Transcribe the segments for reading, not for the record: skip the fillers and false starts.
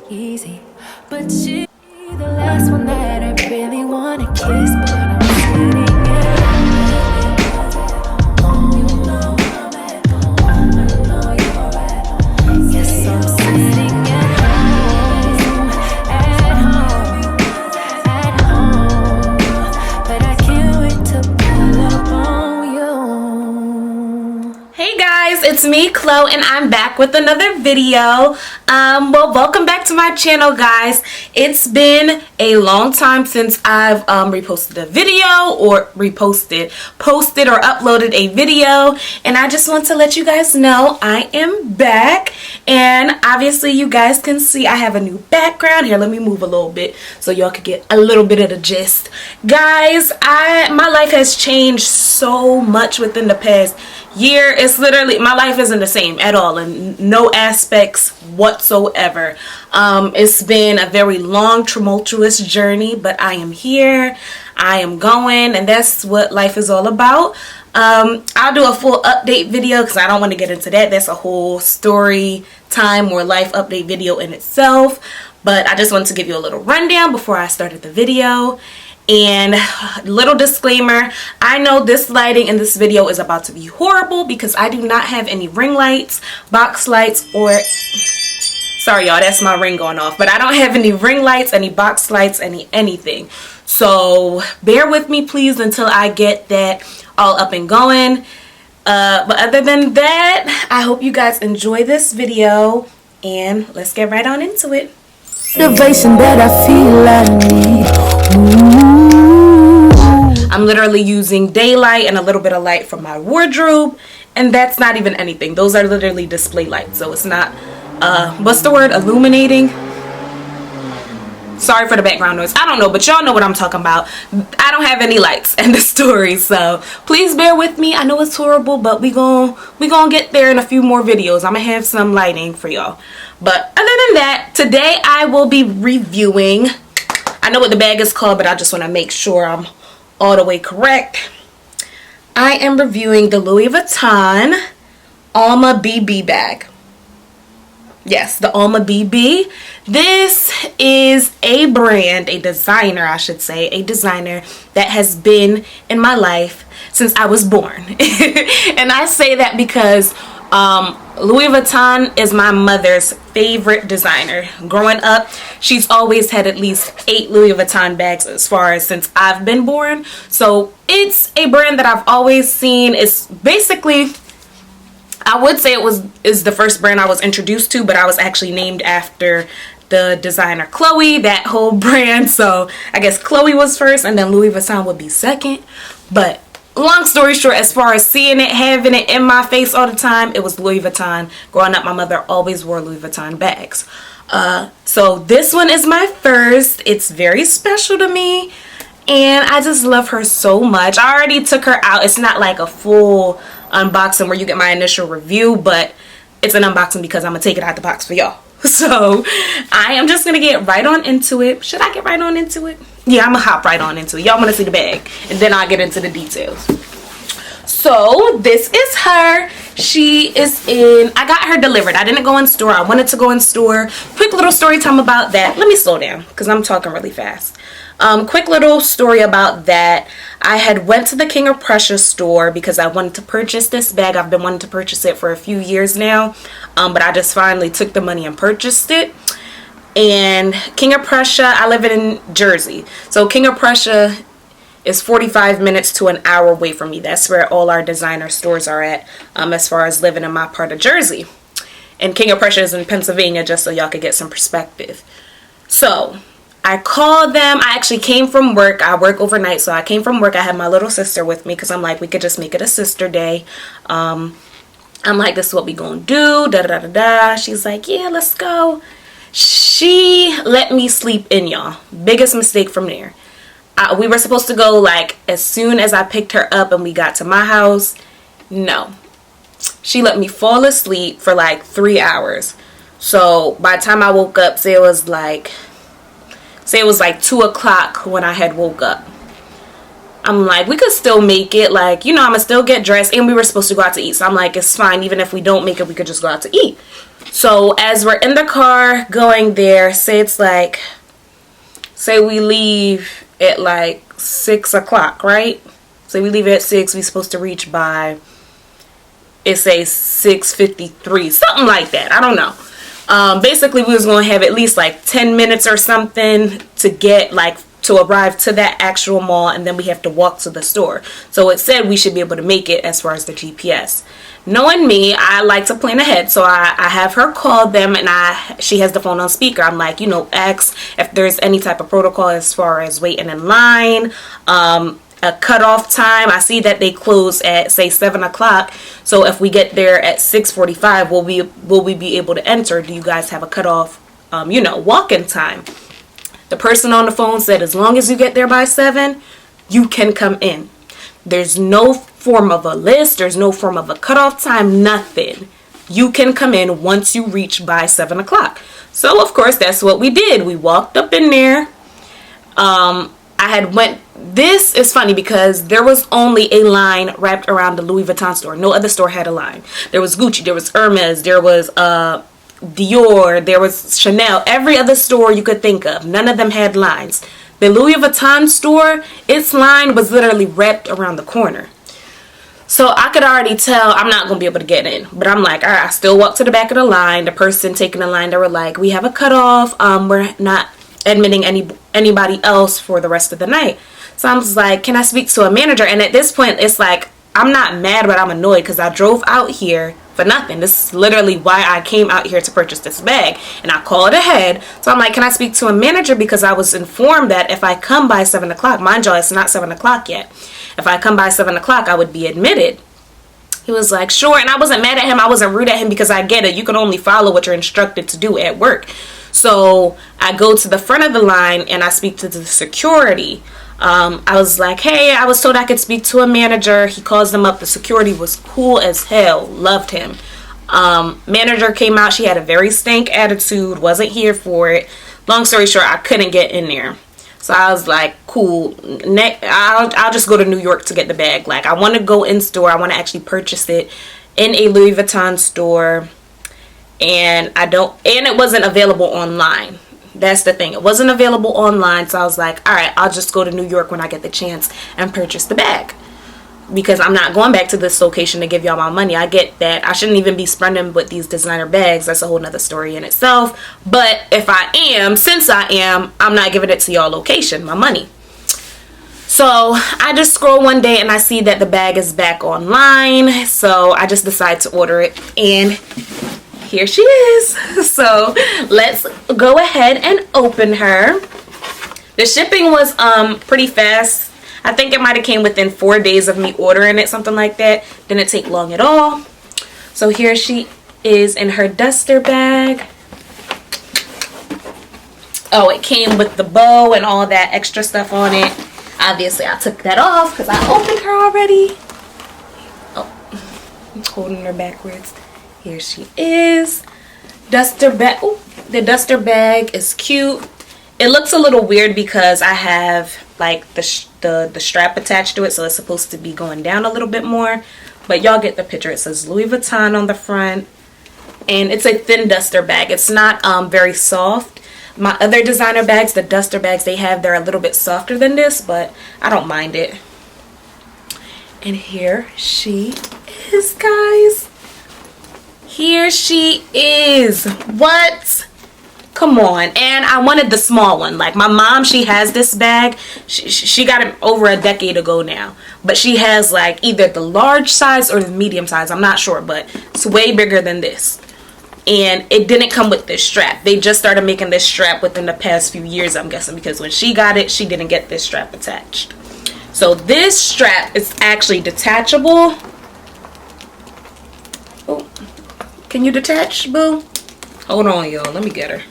easy, but she the last one that I really wanna kiss, but I'm sitting at home. You know I'm at home. I know you're at home. Yes, I'm sitting at home, at home, but I can't wait to pull up on you. Hey guys, it's me, Chloe, and I'm back with another video. Well, welcome back to my channel, guys. It's been a long time since I've reposted a video or posted or uploaded a video, and I just want to let you guys know I am back. And obviously you guys can see I have a new background here. Let me move a little bit so y'all can get a little bit of the gist. Guys, my life has changed so much within the past year. It's literally, my life isn't the same at all in no aspects whatsoever. It's been a very long, tumultuous journey, but I am here, I am going, and that's what life is all about. I'll do a full update video because I don't want to get into that. That's a whole story time or life update video in itself, but I just wanted to give you a little rundown before I started the video. And little disclaimer, I know this lighting in this video is about to be horrible because I do not have any ring lights, box lights, or sorry y'all, that's my ring going off, but I don't have any ring lights, any box lights, anything. So bear with me please until I get that all up and going. But other than that, I hope you guys enjoy this video and let's get right on into it. Motivation that I feel I need. I'm literally using daylight and a little bit of light from my wardrobe, and that's not even anything. Those are literally display lights, so it's not what's the word, illuminating? Sorry for the background noise. I don't know, but y'all know what I'm talking about. I don't have any lights in the story, so please bear with me. I know it's horrible, but we gonna get there in a few more videos. I'm gonna have some lighting for y'all. But other than that, today I will be reviewing, I know what the bag is called, but I just want to make sure I'm all the way correct. I am reviewing the Louis Vuitton Alma BB bag. Yes, the Alma BB. This is a brand, a designer, I should say, a designer that has been in my life since I was born. And I say that because Louis Vuitton is my mother's favorite designer. Growing up, she's always had at least 8 Louis Vuitton bags as far as since I've been born. So it's a brand that I've always seen. It's basically, I would say is the first brand I was introduced to, but I was actually named after the designer Chloe, that whole brand. So I guess Chloe was first and then Louis Vuitton would be second. But long story short, as far as seeing it, having it in my face all the time, it was Louis Vuitton. Growing up, my mother always wore Louis Vuitton bags. So this one is my first. It's very special to me, and I just love her so much. I already took her out. It's not like a full unboxing where you get my initial review, but it's an unboxing because I'm gonna take it out the box for y'all. So I am just gonna get right on into it. Should I get right on into it? Yeah, I'm gonna hop right on into it. Y'all want to see the bag, and then I'll get into the details. So this is her. She is in, I got her delivered. I didn't go in store. I wanted to go in store. Quick little story time about that. Let me slow down because I'm talking really fast. Quick little story about that. I had went to the King of Prussia store because I wanted to purchase this bag. I've been wanting to purchase it for a few years now, but I just finally took the money and purchased it. And King of Prussia, I live in Jersey, so King of Prussia is 45 minutes to an hour away from me. That's where all our designer stores are at, as far as living in my part of Jersey. And King of Prussia is in Pennsylvania, just so y'all could get some perspective. So I called them. I actually came from work. I work overnight, so I came from work. I had my little sister with me because I'm like, we could just make it a sister day. I'm like, this is what we gonna do, da da da da. She's like, yeah, let's go. She let me sleep in, y'all. Biggest mistake from there. We were supposed to go like as soon as I picked her up and we got to my house. No, she let me fall asleep for like 3 hours. So by the time I woke up, say it was like 2 o'clock when I had woke up. I'm like, we could still make it, like, I'm gonna still get dressed, and we were supposed to go out to eat, so I'm like, it's fine, even if we don't make it, we could just go out to eat. So as we're in the car going there, say we leave at like 6 o'clock, right? So we leave at 6, we're supposed to reach by, it says 6:53, something like that. I don't know. Basically we was going to have at least like 10 minutes or something to get like to arrive to that actual mall, and then we have to walk to the store. So it said we should be able to make it as far as the GPS. Knowing me, I like to plan ahead, so I have her call them, and she has the phone on speaker. I'm like, you know, ask if there's any type of protocol as far as waiting in line, a cutoff time. I see that they close at say 7 o'clock, so if we get there at 6:45, will we be able to enter? Do you guys have a cutoff, you know, walk-in time? The person on the phone said as long as you get there by 7, you can come in. There's no form of a list, there's no form of a cutoff time, nothing. You can come in once you reach by 7 o'clock. So of course that's what we did. We walked up in there. This is funny because there was only a line wrapped around the Louis Vuitton store. No other store had a line. There was Gucci, there was Hermes, there was Dior, there was Chanel, every other store you could think of. None of them had lines. The Louis Vuitton store, its line was literally wrapped around the corner. So I could already tell I'm not going to be able to get in. But I'm like, all right, I still walk to the back of the line. The person taking the line, they were like, we have a cutoff. We're not admitting anybody else for the rest of the night. So I was like, can I speak to a manager? And at this point, it's like, I'm not mad, but I'm annoyed because I drove out here for nothing. This is literally why I came out here to purchase this bag. And I called ahead. So I'm like, can I speak to a manager? Because I was informed that if I come by 7 o'clock, mind you, it's not 7 o'clock yet. If I come by 7 o'clock, I would be admitted. He was like, sure. And I wasn't mad at him. I wasn't rude at him because I get it. You can only follow what you're instructed to do at work. So I go to the front of the line and I speak to the security. I was like, hey, I was told I could speak to a manager. He calls them up. The security was cool as hell. Loved him. Manager came out. She had a very stank attitude. Wasn't here for it. Long story short, I couldn't get in there. So I was like, cool. I'll just go to New York to get the bag. Like, I want to go in store. I want to actually purchase it in a Louis Vuitton store. And it wasn't available online. That's the thing. It wasn't available online. So I was like, all right, I'll just go to New York when I get the chance and purchase the bag. Because I'm not going back to this location to give y'all my money. I get that. I shouldn't even be spending with these designer bags. That's a whole nother story in itself. But if I am, since I am, I'm not giving it to y'all location, my money. So I just scroll one day and I see that the bag is back online. So I just decide to order it. And here she is. So let's go ahead and open her. The shipping was pretty fast. I think it might have came within 4 days of me ordering it, something like that. Didn't take long at all. So here she is in her duster bag. Oh, it came with the bow and all that extra stuff on it. Obviously, I took that off because I opened her already. Oh, I'm holding her backwards. Here she is. Duster bag. Oh, the duster bag is cute. It looks a little weird because I have like the strap attached to it, so it's supposed to be going down a little bit more. But y'all get the picture. It says Louis Vuitton on the front, and it's a thin duster bag. It's not very soft. My other designer bags, the duster bags they're a little bit softer than this, but I don't mind it. And here she is, guys. Here she is. What? Come on. And I wanted the small one. Like, my mom, she has this bag. She got it over a decade ago now. But she has like either the large size or the medium size. I'm not sure, but it's way bigger than this. And it didn't come with this strap. They just started making this strap within the past few years, I'm guessing, because when she got it, she didn't get this strap attached. So this strap is actually detachable. Oh, can you detach, boo? Hold on, y'all. Let me get her.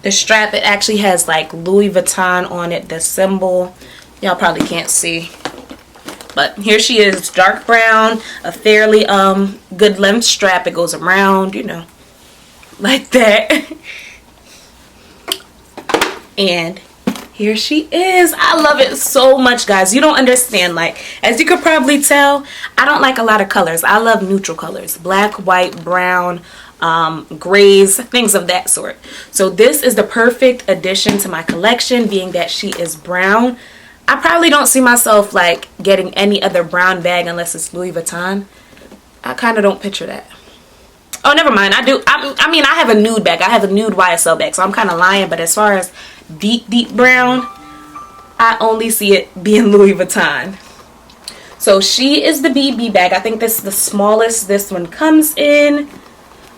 The strap, it actually has like Louis Vuitton on it, the symbol. Y'all probably can't see. But here she is, dark brown, a fairly good length strap. It goes around, you know, like that. And here she is. I love it so much, guys. You don't understand. Like, as you could probably tell, I don't like a lot of colors. I love neutral colors. Black, white, brown, grays, things of that sort. So this is the perfect addition to my collection, being that she is brown. I probably don't see myself like getting any other brown bag unless it's Louis Vuitton. I kind of don't picture that. Oh, never mind. I do. I mean, I have a nude bag. I have a nude YSL bag, so I'm kind of lying. But as far as deep brown, I only see it being Louis Vuitton. So she is the BB bag. I think this is the smallest this one comes in.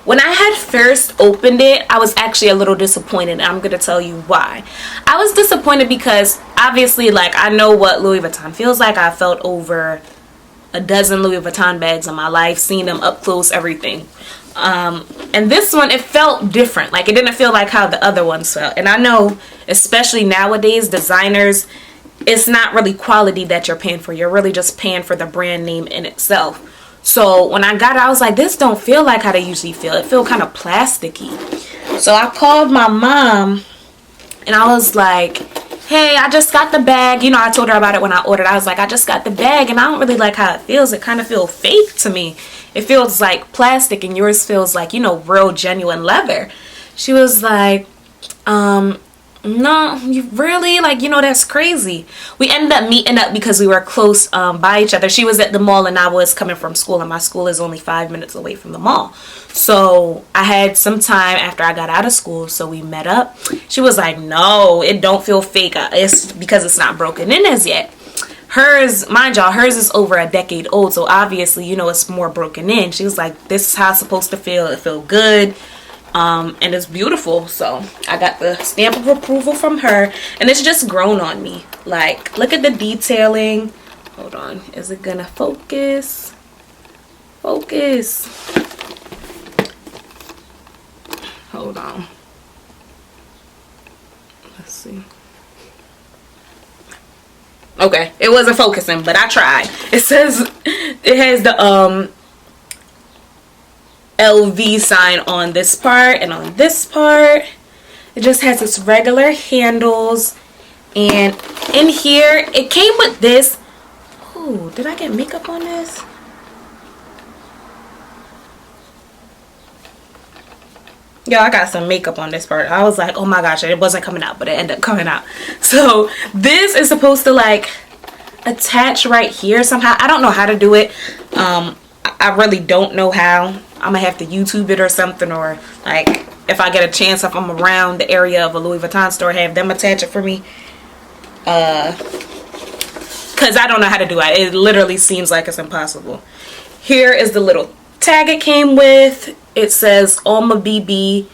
When I had first opened it, I was actually a little disappointed, and I'm going to tell you why. I was disappointed because obviously, like, I know what Louis Vuitton feels like. I felt over a dozen Louis Vuitton bags in my life, seen them up close, everything. And this one, it felt different. Like, it didn't feel like how the other ones felt. And I know, especially nowadays, designers, it's not really quality that you're paying for. You're really just paying for the brand name in itself. So when I got it, I was like, this don't feel like how they usually feel. It feel kind of plasticky. So I called my mom and I was like, hey, I just got the bag. You know, I told her about it when I ordered. I was like, I just got the bag and I don't really like how it feels. It kind of feels fake to me. It feels like plastic and yours feels like, you know, real genuine leather. She was like, no, you really, like, you know, that's crazy. We ended up meeting up because we were close by each other. She was at the mall and I was coming from school, and my school is only 5 minutes away from the mall. So I had some time after I got out of school, so we met up. She was like, no, it don't feel fake. It's because it's not broken in as yet. Hers, mind y'all, hers is over a decade old, so obviously, you know, it's more broken in. She was like, this is how it's supposed to feel. It feel good. And it's beautiful. So I got the stamp of approval from her, and it's just grown on me. Like, look at the detailing. Hold on, is it gonna focus? Focus. Hold on, let's see. Okay, it wasn't focusing, but I tried. It says, it has the LV sign on this part, and on this part it just has its regular handles. And in here it came with this. Oh, did I get makeup on this? Yo, I got some makeup on this part. I was like, oh my gosh, it wasn't coming out, but it ended up coming out. So this is supposed to like attach right here somehow. I don't know how to do it. I really don't know how. I'm gonna have to YouTube it or something, or like if I get a chance, if I'm around the area of a Louis Vuitton store, have them attach it for me. Cause I don't know how to do it. It literally seems like it's impossible. Here is the little tag it came with. It says Alma BB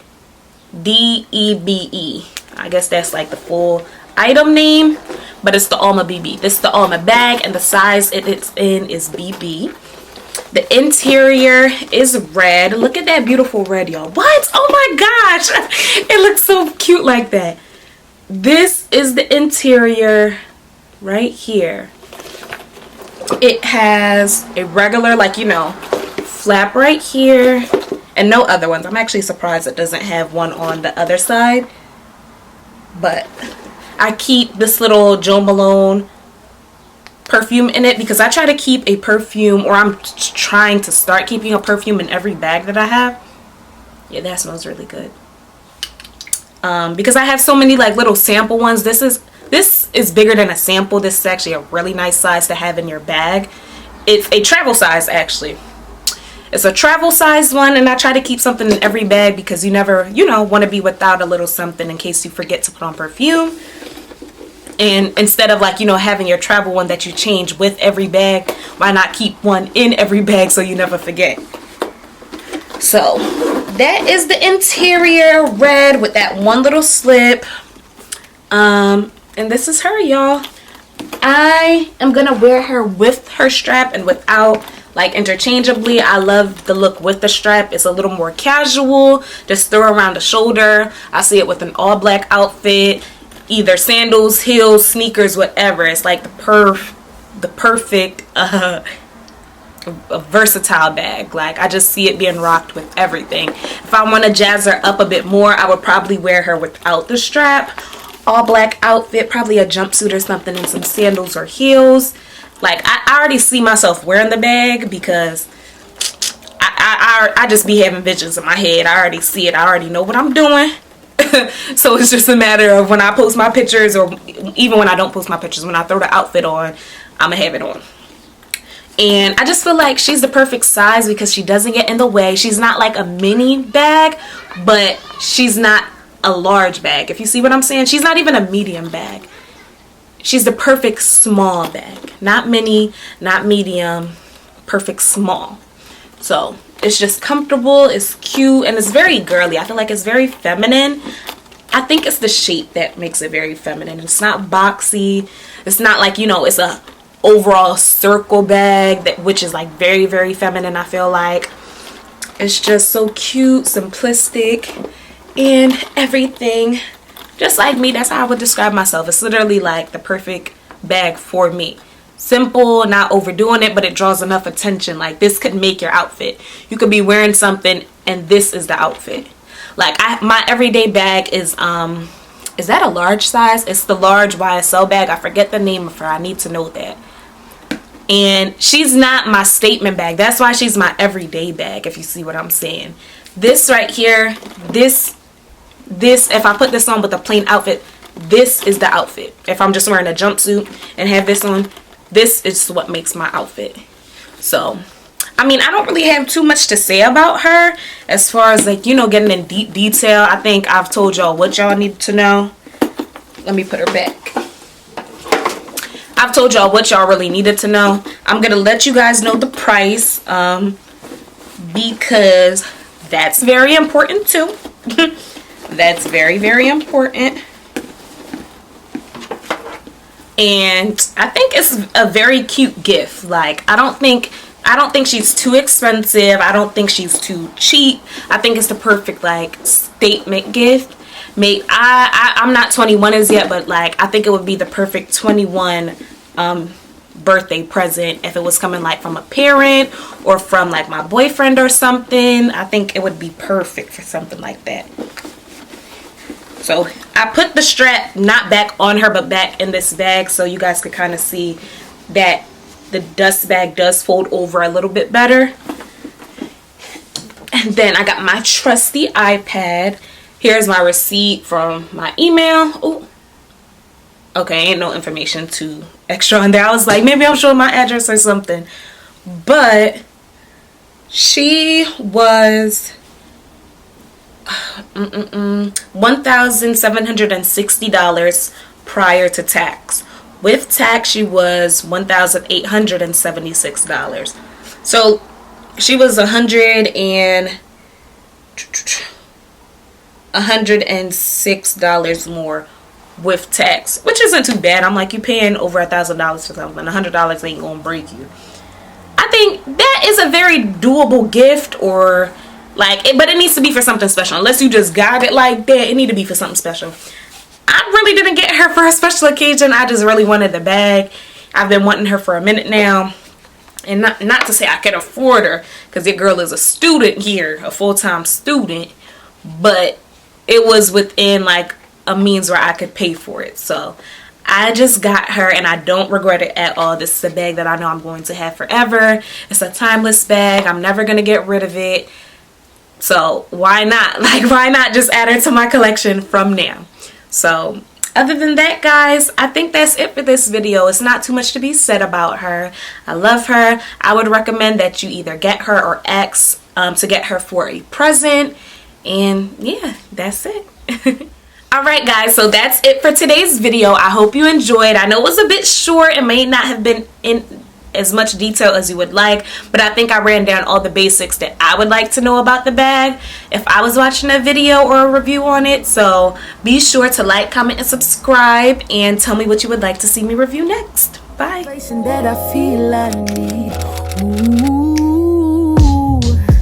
DEBE. I guess that's like the full item name, but it's the Alma BB. This is the Alma bag, and the size it's in is BB. The interior is red. Look at that beautiful red, y'all. What? Oh my gosh. It looks so cute like that. This is the interior right here. It has a regular, like, you know, flap right here, and no other ones. I'm actually surprised it doesn't have one on the other side. But I keep this little Jo Malone perfume in it because I try to keep a perfume, or I'm trying to start keeping a perfume in every bag that I have. Yeah, that smells really good. Because I have so many like little sample ones. This is bigger than a sample. This is actually a really nice size to have in your bag. It's a travel size, actually. It's a travel size one, and I try to keep something in every bag because you never, you know, want to be without a little something in case you forget to put on perfume. And instead of, like, you know, having your travel one that you change with every bag, why not keep one in every bag so you never forget? So that is the interior, red with that one little slip. And this is her, y'all. I am gonna wear her with her strap and without, like, interchangeably. I love the look with the strap. It's a little more casual, just throw around the shoulder. I see it with an all black outfit, either sandals, heels, sneakers, whatever. It's like the perfect a versatile bag. Like, I just see it being rocked with everything. If I want to jazz her up a bit more, I would probably wear her without the strap, all black outfit, probably a jumpsuit or something, and some sandals or heels. Like, I already see myself wearing the bag because I just be having visions in my head. I already see it. I already know what I'm doing. So it's just a matter of when I post my pictures, or even when I don't post my pictures, when I throw the outfit on, I'm gonna have it on. And I just feel like she's the perfect size because she doesn't get in the way. She's not like a mini bag, but she's not a large bag, if you see what I'm saying. She's not even a medium bag. She's the perfect small bag. Not mini, not medium, perfect small. So it's just comfortable, it's cute, and it's very girly. I feel like it's very feminine. I think it's the shape that makes it very feminine. It's not boxy. It's not like, you know, it's a overall circle bag, that which is like very, very feminine. I feel like it's just so cute, simplistic, and everything. Just like me, that's how I would describe myself. It's literally like the perfect bag for me. Simple, not overdoing it, but it draws enough attention. Like, this could make your outfit. You could be wearing something and this is the outfit. Like, my everyday bag is that a large size? It's the large YSL bag. I forget the name of her. I need to know that. And she's not my statement bag. That's why she's my everyday bag, if you see what I'm saying. This right here, this, if I put this on with a plain outfit, this is the outfit. If I'm just wearing a jumpsuit and have this on, this is what makes my outfit. So, I mean, I don't really have too much to say about her as far as, like, you know, getting in deep detail. I think I've told y'all what y'all need to know. Let me put her back. I've told y'all what y'all really needed to know. I'm going to let you guys know the price because that's very important too. That's very, very important. And I think it's a very cute gift. Like, I don't think she's too expensive. I don't think she's too cheap. I think it's the perfect, like, statement gift. I'm not 21 as yet, but, like, I think it would be the perfect 21 birthday present if it was coming, like, from a parent or from, like, my boyfriend or something. I think it would be perfect for something like that. So I put the strap not back on her, but back in this bag, so you guys could kind of see that the dust bag does fold over a little bit better. And then I got my trusty iPad. Here's my receipt from my email. Oh, okay, ain't no information too extra on there. I was like, maybe I'm showing my address or something. But she was $1,760 prior to tax. With tax, she was $1,876. So she was $106 more with tax, which isn't too bad. I'm like, you paying over $1,000 for something. $100 ain't gonna break you. I think that is a very doable gift, or like, but it needs to be for something special. Unless you just got it like that, it need to be for something special. I really didn't get her for a special occasion. I just really wanted the bag. I've been wanting her for a minute now. And not to say I can afford her, because your girl is a student here, a full-time student. But it was within, like, a means where I could pay for it. So I just got her, and I don't regret it at all. This is a bag that I know I'm going to have forever. It's a timeless bag. I'm never going to get rid of it. So why not? Like, why not just add her to my collection from now? So other than that, guys, I think that's it for this video. It's not too much to be said about her. I love her. I would recommend that you either get her or ask to get her for a present. And yeah, that's it. Alright guys, so that's it for today's video. I hope you enjoyed. I know it was a bit short and may not have been in as much detail as you would like, but I think I ran down all the basics that I would like to know about the bag if I was watching a video or a review on it. So be sure to like, comment, and subscribe, and tell me what you would like to see me review next. Bye. That I feel I need. Ooh.